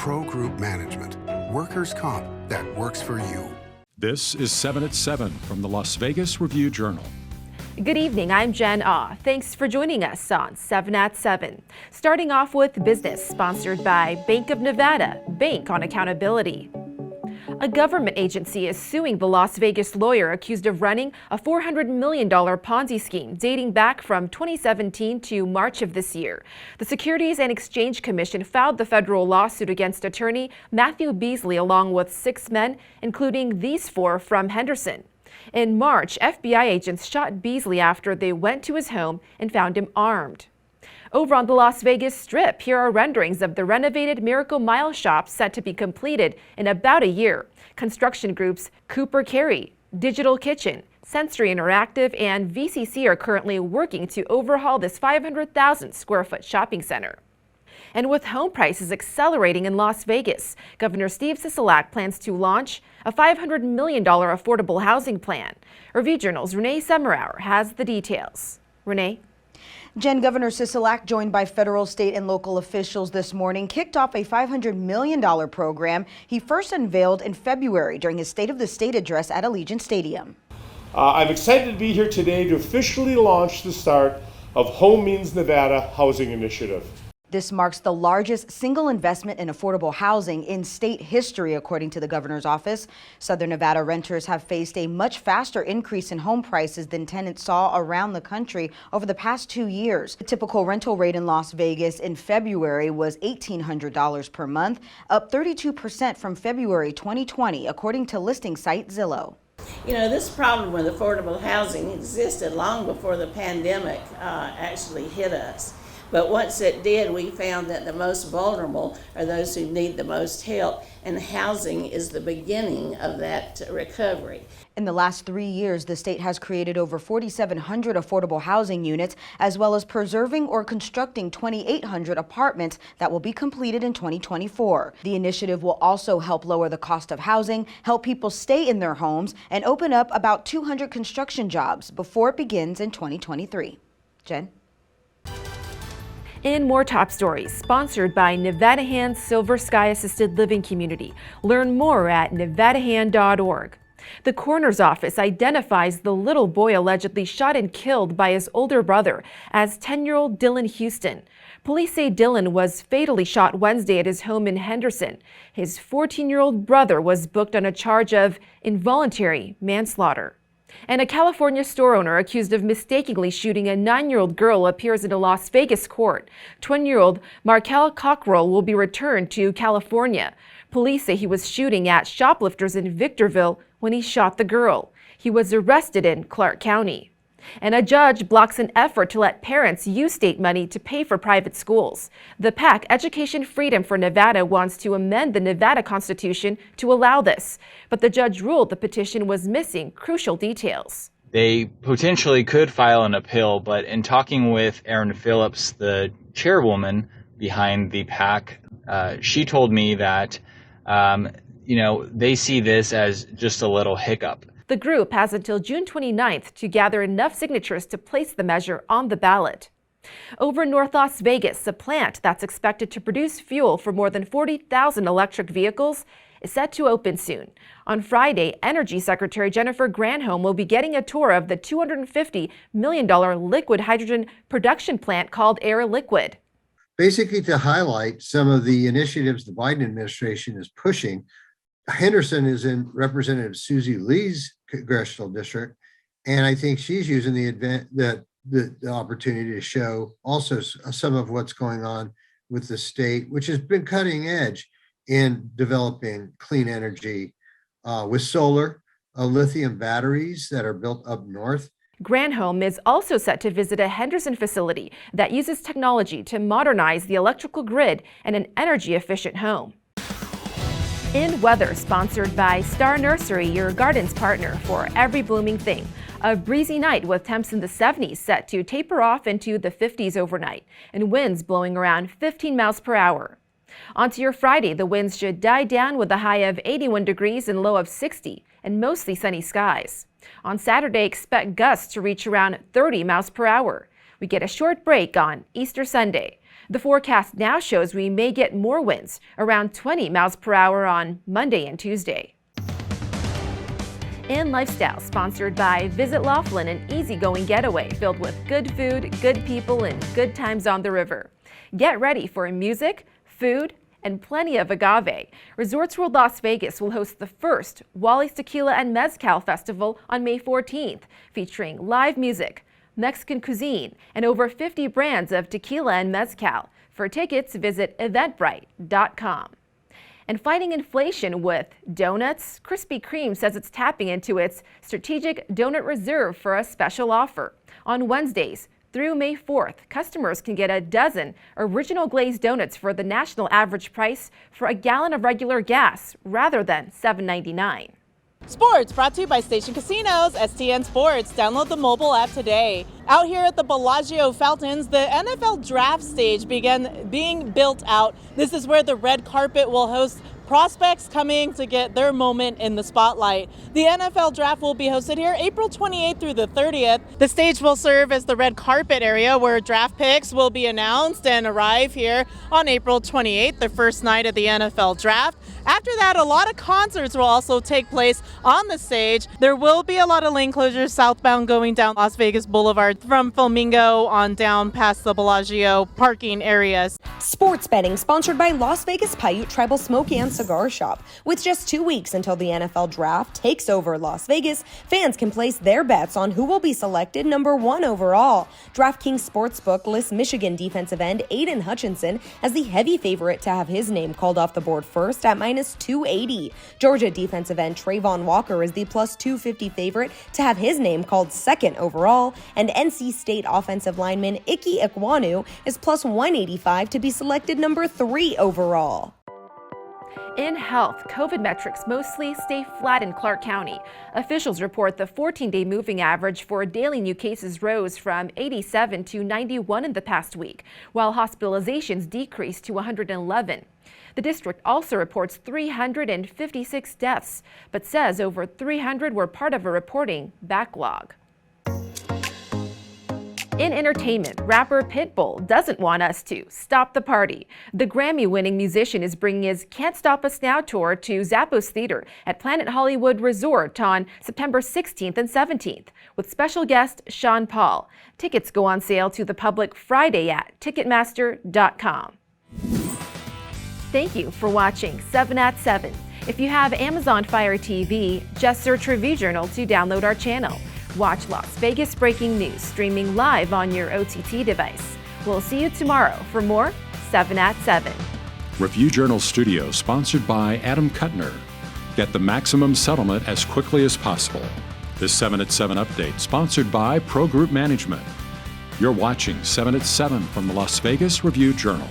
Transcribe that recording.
Pro Group Management. Workers' comp that works for you. This is 7 at 7 from the Las Vegas Review-Journal. Good evening, I'm Jen Ah. Thanks for joining us on 7 at 7. Starting off with business, sponsored by Bank of Nevada, Bank on Accountability. A government agency is suing the Las Vegas lawyer accused of running a $400 million Ponzi scheme dating back from 2017 to March of this year. The Securities and Exchange Commission filed the federal lawsuit against attorney Matthew Beasley along with 6 men, including these 4 from Henderson. In March, FBI agents shot Beasley after they went to his home and found him armed. Over on the Las Vegas Strip, here are renderings of the renovated Miracle Mile shop set to be completed in about a year. Construction groups Cooper Carey, Digital Kitchen, Sensory Interactive, and VCC are currently working to overhaul this 500,000 square foot shopping center. And with home prices accelerating in Las Vegas, Governor Steve Sisolak plans to launch a $500 million affordable housing plan. Review-Journal's Renee Semmerauer has the details. Renee? Jen, Governor Sisolak, joined by federal, state, and local officials this morning, kicked off a $500 million program he first unveiled in February during his State of the State address at Allegiant Stadium. I'm excited to be here today to officially launch the start of Home Means Nevada Housing Initiative. This marks the largest single investment in affordable housing in state history, according to the governor's office. Southern Nevada renters have faced a much faster increase in home prices than tenants saw around the country over the past 2 years. The typical rental rate in Las Vegas in February was $1,800 per month, up 32% from February 2020, according to listing site Zillow. You know, this problem with affordable housing existed long before the pandemic actually hit us. But once it did, we found that the most vulnerable are those who need the most help, and housing is the beginning of that recovery. In the last 3 years, the state has created over 4,700 affordable housing units, as well as preserving or constructing 2,800 apartments that will be completed in 2024. The initiative will also help lower the cost of housing, help people stay in their homes, and open up about 200 construction jobs before it begins in 2023. Jen? In more top stories, sponsored by Nevada Hand Silver Sky Assisted Living Community. Learn more at nevadahand.org. The coroner's office identifies the little boy allegedly shot and killed by his older brother as 10-year-old Dylan Houston. Police say Dylan was fatally shot Wednesday at his home in Henderson. His 14-year-old brother was booked on a charge of involuntary manslaughter. And a California store owner accused of mistakenly shooting a 9-year-old girl appears in a Las Vegas court. 20-year-old Markel Cockrell will be returned to California. Police say he was shooting at shoplifters in Victorville when he shot the girl. He was arrested in Clark County. And a judge blocks an effort to let parents use state money to pay for private schools. The PAC, Education Freedom for Nevada, wants to amend the Nevada Constitution to allow this. But the judge ruled the petition was missing crucial details. They potentially could file an appeal, but in talking with Erin Phillips, the chairwoman behind the PAC, she told me that, they see this as just a little hiccup. The group has until June 29th to gather enough signatures to place the measure on the ballot. Over in North Las Vegas, a plant that's expected to produce fuel for more than 40,000 electric vehicles is set to open soon. On Friday, Energy Secretary Jennifer Granholm will be getting a tour of the $250 million liquid hydrogen production plant called Air Liquid. Basically to highlight some of the initiatives the Biden administration is pushing. Henderson is in Representative Susie Lee's congressional district, and I think she's using the opportunity to show also some of what's going on with the state, which has been cutting edge in developing clean energy with solar, lithium batteries that are built up north. Granholm is also set to visit a Henderson facility that uses technology to modernize the electrical grid and an energy-efficient home. In weather, sponsored by Star Nursery, your garden's partner for every blooming thing. A breezy night with temps in the 70s set to taper off into the 50s overnight, and winds blowing around 15 miles per hour. Onto your Friday, the winds should die down with a high of 81 degrees and low of 60, and mostly sunny skies. On Saturday, expect gusts to reach around 30 miles per hour. We get a short break on Easter Sunday. The forecast now shows we may get more winds, around 20 miles per hour on Monday and Tuesday. And Lifestyle, sponsored by Visit Laughlin, an easygoing getaway filled with good food, good people, and good times on the river. Get ready for music, food, and plenty of agave. Resorts World Las Vegas will host the first Wally's Tequila and Mezcal Festival on May 14th, featuring live music, Mexican cuisine, and over 50 brands of tequila and mezcal. For tickets, visit eventbrite.com. And fighting inflation with donuts, Krispy Kreme says it's tapping into its strategic donut reserve for a special offer. On Wednesdays through May 4th, customers can get a dozen original glazed donuts for the national average price for a gallon of regular gas rather than $7.99. Sports brought to you by Station Casinos, STN Sports. Download the mobile app today. Out here at the Bellagio Fountains, the NFL draft stage began being built out. This is where the red carpet will host prospects coming to get their moment in the spotlight. The NFL draft will be hosted here April 28th through the 30th. The stage will serve as the red carpet area where draft picks will be announced and arrive here on April 28th, the first night of the NFL draft. After that, a lot of concerts will also take place on the stage. There will be a lot of lane closures southbound going down Las Vegas Boulevard from Flamingo on down past the Bellagio parking areas. Sports betting sponsored by Las Vegas Paiute Tribal Smoke and Cigar Shop. With just 2 weeks until the NFL draft takes over Las Vegas, fans can place their bets on who will be selected number 1 overall. DraftKings Sportsbook lists Michigan defensive end Aiden Hutchinson as the heavy favorite to have his name called off the board first at minus 280. Georgia defensive end Trayvon Walker is the plus 250 favorite to have his name called second overall, and NC State offensive lineman Ike Ekwonu is plus 185 to be selected number 3 overall. In health, COVID metrics mostly stay flat in Clark County. Officials report the 14-day moving average for daily new cases rose from 87 to 91 in the past week, while hospitalizations decreased to 111. The district also reports 356 deaths, but says over 300 were part of a reporting backlog. In entertainment, rapper Pitbull doesn't want us to stop the party. The Grammy-winning musician is bringing his Can't Stop Us Now tour to Zappos Theater at Planet Hollywood Resort on September 16th and 17th, with special guest Sean Paul. Tickets go on sale to the public Friday at Ticketmaster.com. Thank you for watching 7 at 7. If you have Amazon Fire TV, just search Review Journal to download our channel. Watch Las Vegas breaking news streaming live on your OTT device. We'll see you tomorrow for more 7 at 7. Review Journal Studio, sponsored by Adam Kuttner. Get the maximum settlement as quickly as possible. This 7 at 7 update, sponsored by Pro Group Management. You're watching 7 at 7 from the Las Vegas Review Journal.